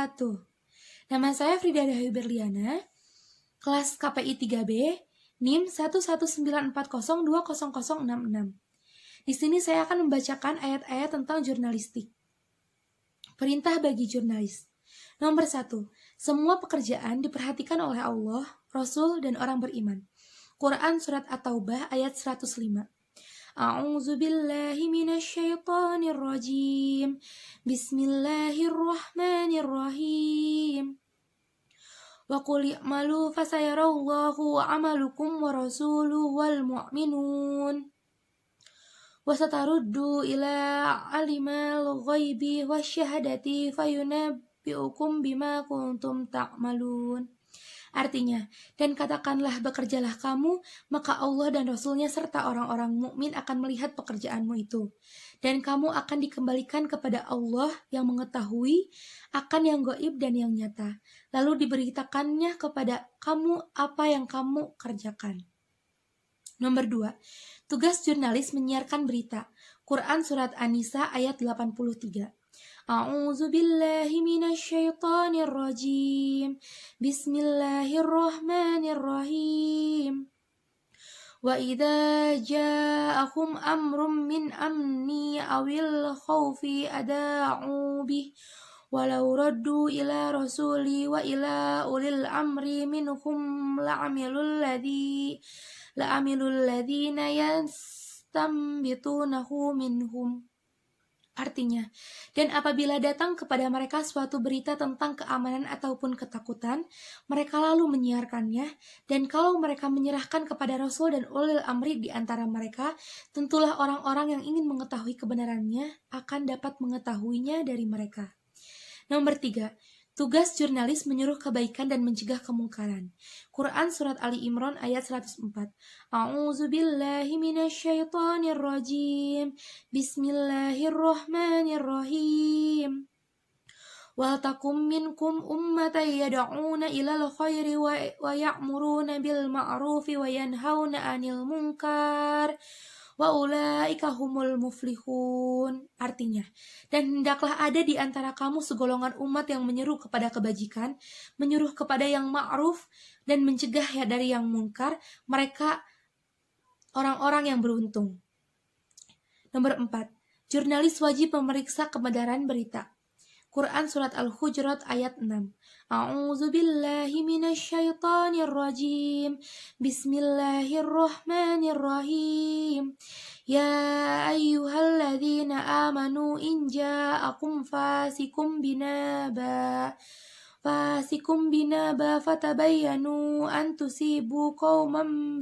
wabarakatuh. Nama saya Frida Dahayu Berliana, kelas KPI 3B, NIM 11940200066. Di sini saya akan membacakan ayat-ayat tentang jurnalistik. Perintah bagi jurnalis. Nomor 1. Semua pekerjaan diperhatikan oleh Allah, Rasul, dan orang beriman. Quran Surat At-Taubah ayat 105. A'udzu billahi minasyaitonir rajim. Bismillahirrahmanirrahim. Wa qul i'malu fasayarallahu 'amalukum wa rasuluhu wal mu'minun. Wa sataruddu ila alimal ghaibi wasyahadati fayunabbi'ukum bima kuntum ta'malun. Artinya, dan katakanlah bekerjalah kamu, maka Allah dan Rasulnya serta orang-orang mukmin akan melihat pekerjaanmu itu. Dan kamu akan dikembalikan kepada Allah yang mengetahui akan yang gaib dan yang nyata. Lalu diberitakannya kepada kamu apa yang kamu kerjakan. Nomor 2. Tugas jurnalis menyiarkan berita. Quran Surat An-Nisa ayat 83. A'udzu billahi minasyaitonir rajim. Bismillahirrahmanirrahim. Wa idza ja'akum amrum min amni awil khaufi ada'u bih walau raddu ila rasuli wa ila ulil amri minhum la'amilul ladzina yastambitunahu minhum. Artinya, dan apabila datang kepada mereka suatu berita tentang keamanan ataupun ketakutan, mereka lalu menyiarkannya, dan kalau mereka menyerahkan kepada Rasul dan ulil amri di antara mereka, tentulah orang-orang yang ingin mengetahui kebenarannya akan dapat mengetahuinya dari mereka. Nomor 3. Tugas jurnalis menyuruh kebaikan dan mencegah kemungkaran. Quran Surat Ali Imran ayat 104. A'udzu billahi minasyaitonir rajim. Bismillahirrahmanirrahim. Wal takum minkum ummatan yad'una ilal khairi wa ya'muruna bil ma'rufi wa yanhauna 'anil munkar. Wa ulaika humul muflihun. Artinya, dan hendaklah ada di antara kamu segolongan umat yang menyeru kepada kebajikan, menyuruh kepada yang ma'ruf, dan mencegah dari yang mungkar. Mereka orang-orang yang beruntung. Nomor 4. Jurnalis wajib memeriksa kebenaran berita. Quran Surat Al-Hujurat ayat 6. A'udzu billahi minasyaitonir rajim. Bismillahirrahmanirrahim. Ya ayyuhalladzina amanu in ja'akum fasikum binaba fatabayyanu an tusibu qauman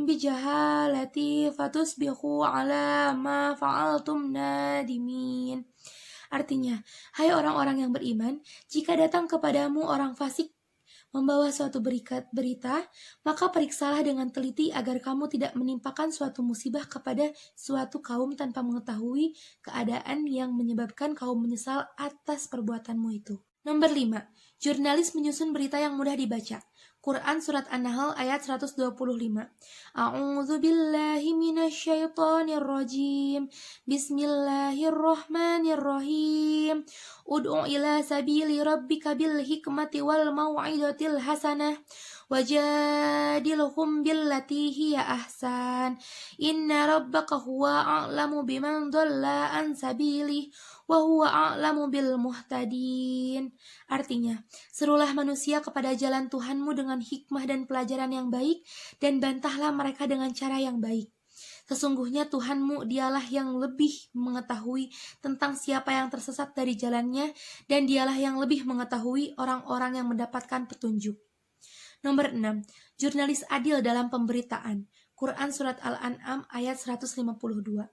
bijahalati fatusbihu ala ma fa'altum nadimin. Artinya, hai orang-orang yang beriman, jika datang kepadamu orang fasik membawa suatu berita, maka periksalah dengan teliti agar kamu tidak menimpakan suatu musibah kepada suatu kaum tanpa mengetahui keadaan yang menyebabkan kaum menyesal atas perbuatanmu itu. Nomor 5. Jurnalis menyusun berita yang mudah dibaca. Quran Surat An-Nahl ayat 125. A'udzu billahi minasyaitonir rajim. Bismillahirrahmanirrahim. Ud'u ila sabili rabbika bil hikmati wal mau'izatil hasanah wajadilhum billati hiya ahsan. Inna rabbaka huwa a'lamu biman dhalla an sabilihi wa huwa a'lamu bil muhtadin. Artinya, serulah manusia kepada jalan Tuhanmu dengan hikmah dan pelajaran yang baik, dan bantahlah mereka dengan cara yang baik. Sesungguhnya Tuhanmu dialah yang lebih mengetahui tentang siapa yang tersesat dari jalannya, dan dialah yang lebih mengetahui orang-orang yang mendapatkan petunjuk. Nomor 6. Jurnalis adil dalam pemberitaan. Quran Surat Al-An'am ayat 152.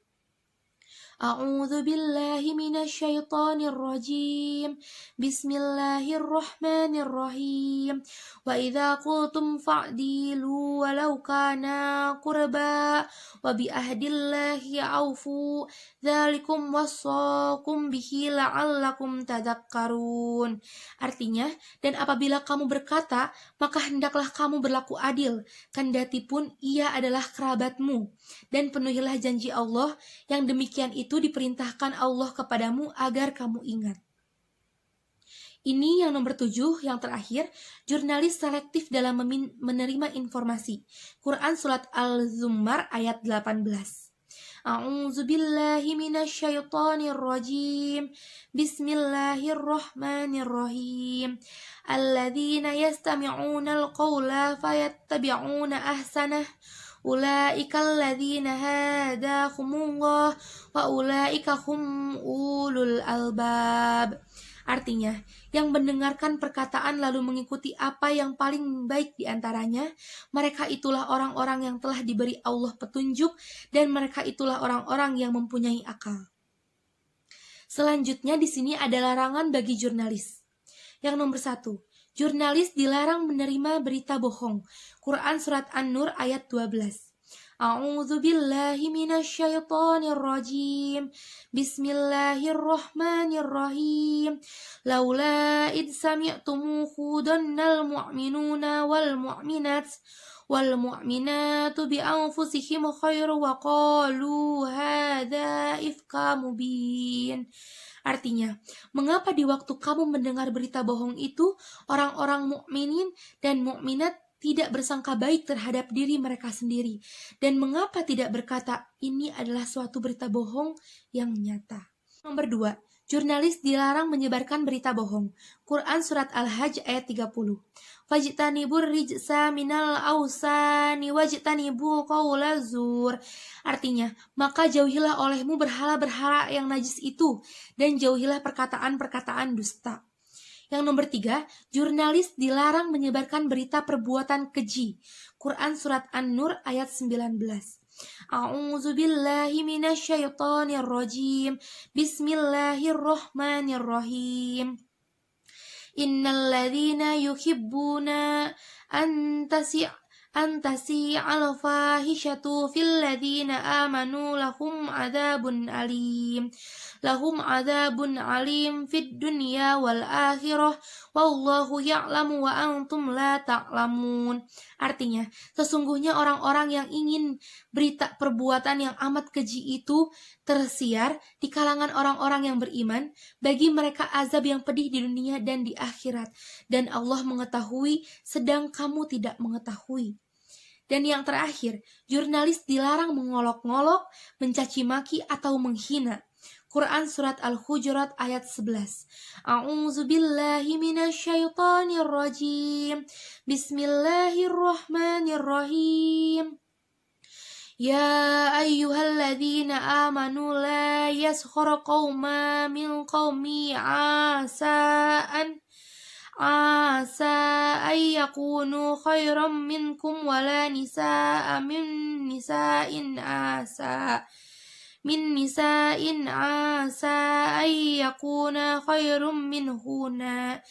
A'udzu billahi minasyaitonir rajim. Bismillahirrahmanirrahim. Wa idza qultum fa'dilu walau kana qurba wa bi ahdillahi aufu. Dzalikum wassaqum bihi la'allakum tadhakkarun. Artinya, dan apabila kamu berkata, maka hendaklah kamu berlaku adil, kendati pun ia adalah kerabatmu, dan penuhilah janji Allah, yang demikian itu diperintahkan Allah kepadamu agar kamu ingat. Ini yang nomor 7, yang terakhir, jurnalis selektif dalam menerima informasi. Quran Surat Al-Zumar ayat 18. A'udzu billahi minasyaitonir rajim. Bismillahirrahmanirrahim. Alladzina yastami'unal qawla fayattabi'una ahsanah. Ulaika alladzina hadahumullah wa ulaika hum ulul albab. Artinya, yang mendengarkan perkataan lalu mengikuti apa yang paling baik di antaranya, mereka itulah orang-orang yang telah diberi Allah petunjuk, dan mereka itulah orang-orang yang mempunyai akal. Selanjutnya di sini ada larangan bagi jurnalis. Yang nomor 1, jurnalis dilarang menerima berita bohong. Quran Surat An-Nur ayat 12. A'udzu billahi minasyaitonir rajim. Bismillahirrahmanirrahim. Laula id sami'tumuhu dannal mu'minuna wal mu'minatu bi anfusihim khairu wa qalu hadza ifka mubin. Artinya, mengapa di waktu kamu mendengar berita bohong itu, orang-orang mukminin dan mukminat tidak bersangka baik terhadap diri mereka sendiri, dan mengapa tidak berkata ini adalah suatu berita bohong yang nyata. Nomor 2, jurnalis dilarang menyebarkan berita bohong. Quran Surat Al-Hajj ayat 30. Fajtanibur rijsa minal awsani wajtanibu qawla zur. Artinya, maka jauhilah olehmu berhala-berhala yang najis itu, dan jauhilah perkataan-perkataan dusta. Yang nomor 3, jurnalis dilarang menyebarkan berita perbuatan keji. Quran Surat An-Nur ayat 19. A'udzu billahi minasyaitonir rajim. Bismillahirrahmanirrahim. Innal ladzina yuhibbuna an tasi'al fahishatu fil ladzina amanu lahum adzabun alim fid dunya wal akhirah wallahu ya'lamu wa antum la ta'lamun. Artinya, sesungguhnya orang-orang yang ingin berita perbuatan yang amat keji itu tersiar di kalangan orang-orang yang beriman, bagi mereka azab yang pedih di dunia dan di akhirat, dan Allah mengetahui sedang kamu tidak mengetahui. Dan yang terakhir, jurnalis dilarang mengolok-ngolok, mencaci maki atau menghina. Quran Surat Al-Hujurat ayat 11. A'udzu billahi minasyaitonir rajim. Bismillahirrahmanirrahim. Ya ayyuhalladzina amanu la yaskhar qauma min qaumi asa ayyakunu khairam minkum wala nisaa min nisa'in asa ayyakuna khairum minhuna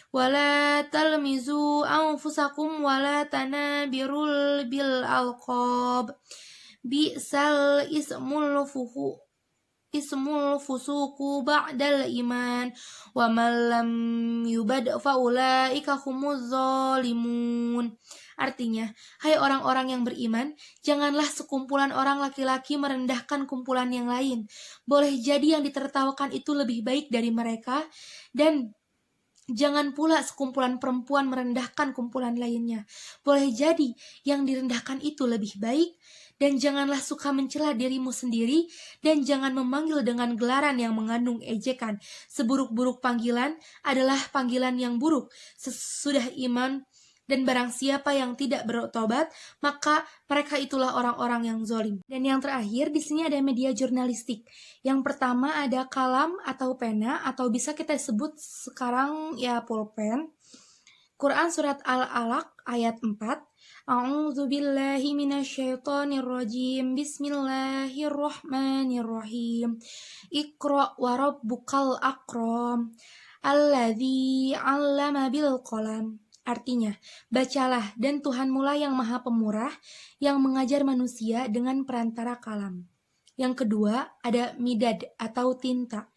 wala talmizu anfusakum wala tanabirul bil alqab bi'sal ismul fusuku ba'dal iman wa man lam yubad fa ulaika humuz zalimun. Artinya, hai orang-orang yang beriman, janganlah sekumpulan orang laki-laki merendahkan kumpulan yang lain. Boleh jadi yang ditertawakan itu lebih baik dari mereka, dan jangan pula sekumpulan perempuan merendahkan kumpulan lainnya. Boleh jadi yang direndahkan itu lebih baik. Dan janganlah suka mencela dirimu sendiri, dan jangan memanggil dengan gelaran yang mengandung ejekan. Seburuk-buruk panggilan adalah panggilan yang buruk sesudah iman, dan barang siapa yang tidak bertobat, maka mereka itulah orang-orang yang zalim. Dan yang terakhir, di sini ada media jurnalistik. Yang pertama ada kalam atau pena, atau bisa kita sebut sekarang ya pulpen. Quran Surat Al-Alaq ayat 4. A'udzu billahi minasyaitonir rajim. Bismillahirrahmanirrahim. Iqra wa rabbukal akram. Alladzi 'allama bil qalam. Artinya, bacalah dan Tuhanmulah yang Maha Pemurah yang mengajar manusia dengan perantara kalam. Yang kedua, ada midad atau tinta.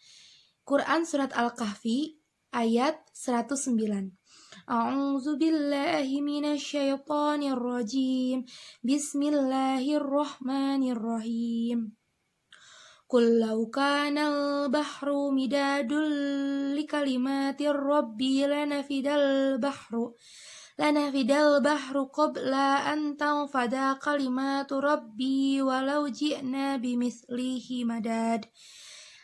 Quran Surat Al-Kahfi ayat 109. A'udzu billahi minasyaitonir rajim. Bismillahirrahmanirrahim. Qul law kanal bahru midadul likalimatir rabbi lanafidal bahru qabla an tanfada kalimatu rabbi walau ji'na bimithlihi madad.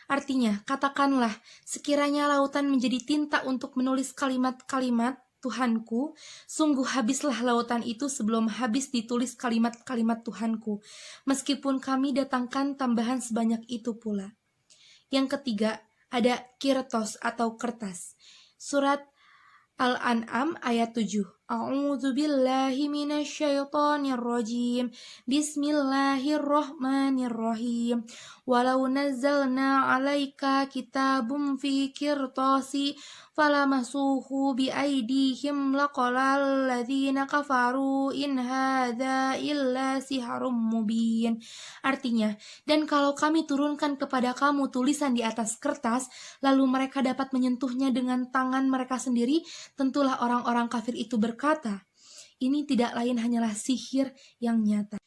Artinya, katakanlah, sekiranya lautan menjadi tinta untuk menulis kalimat-kalimat Tuhanku, sungguh habislah lautan itu sebelum habis ditulis kalimat-kalimat Tuhanku, meskipun kami datangkan tambahan sebanyak itu pula. Yang ketiga, ada kirtos atau kertas. Surat Al-An'am ayat 7. A'udzu billahi minasyaitonir rajim. Bismillahirrahmanirrahim. Walau nazzalna 'alaika kitabum fi qirtasi falamasuhu biaydihim laqalal ladzina kafaru in hadza illa sihrun mubin. Artinya, dan kalau kami turunkan kepada kamu tulisan di atas kertas, lalu mereka dapat menyentuhnya dengan tangan mereka sendiri, tentulah orang-orang kafir itu berkata, ini tidak lain hanyalah sihir yang nyata.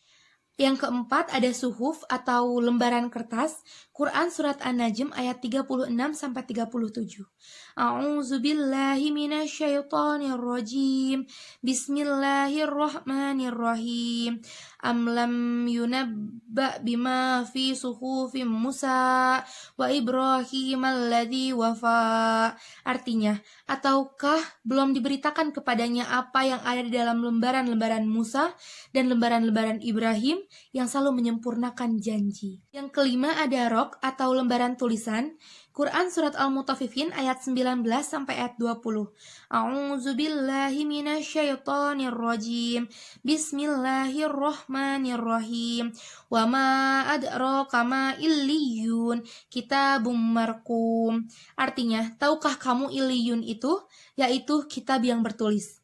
Yang keempat ada suhuf atau lembaran kertas. Quran surat An-Najm ayat 36-37. A'udzu billahi minasyaitonir rajim. Bismillahirrahmanirrahim. Am lam yunabba bima fi suhufim Musa wa Ibrahim alladzi wafa. Artinya, ataukah belum diberitakan kepadanya apa yang ada di dalam lembaran-lembaran Musa dan lembaran-lembaran Ibrahim yang selalu menyempurnakan janji. Yang kelima ada rok atau lembaran tulisan. Quran surat Al-Mutaffifin ayat 19 sampai ayat 20. A'udzu billahi minasyaitonir rajim. Bismillahirrahmanirrahim. Wa ma adraka ma illiyun, kitabum marqum. Artinya, tahukah kamu illiyun itu? Yaitu kitab yang bertulis.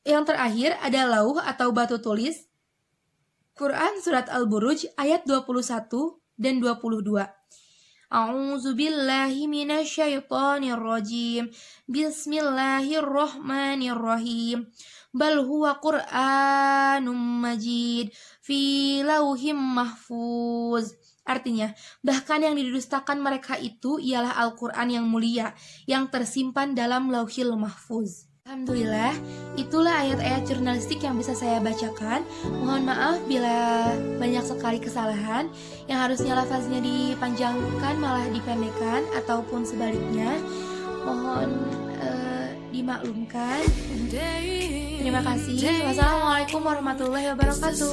Yang terakhir ada lauh atau batu tulis. Quran surat Al-Buruj ayat 21 dan 22. A'udzu billahi minasyaitonir rajim. Bismillahirrahmanirrahim. Bal huwa Qur'anum Majid fi lauhim mahfuz. Artinya, bahkan yang didustakan mereka itu ialah Al-Quran yang mulia, yang tersimpan dalam lauhil mahfuz. Alhamdulillah, itulah ayat-ayat jurnalistik yang bisa saya bacakan. Mohon maaf bila banyak sekali kesalahan, yang harusnya lafaznya dipanjangkan malah dipendekkan ataupun sebaliknya. Mohon dimaklumkan. Terima kasih. Wassalamualaikum warahmatullahi wabarakatuh.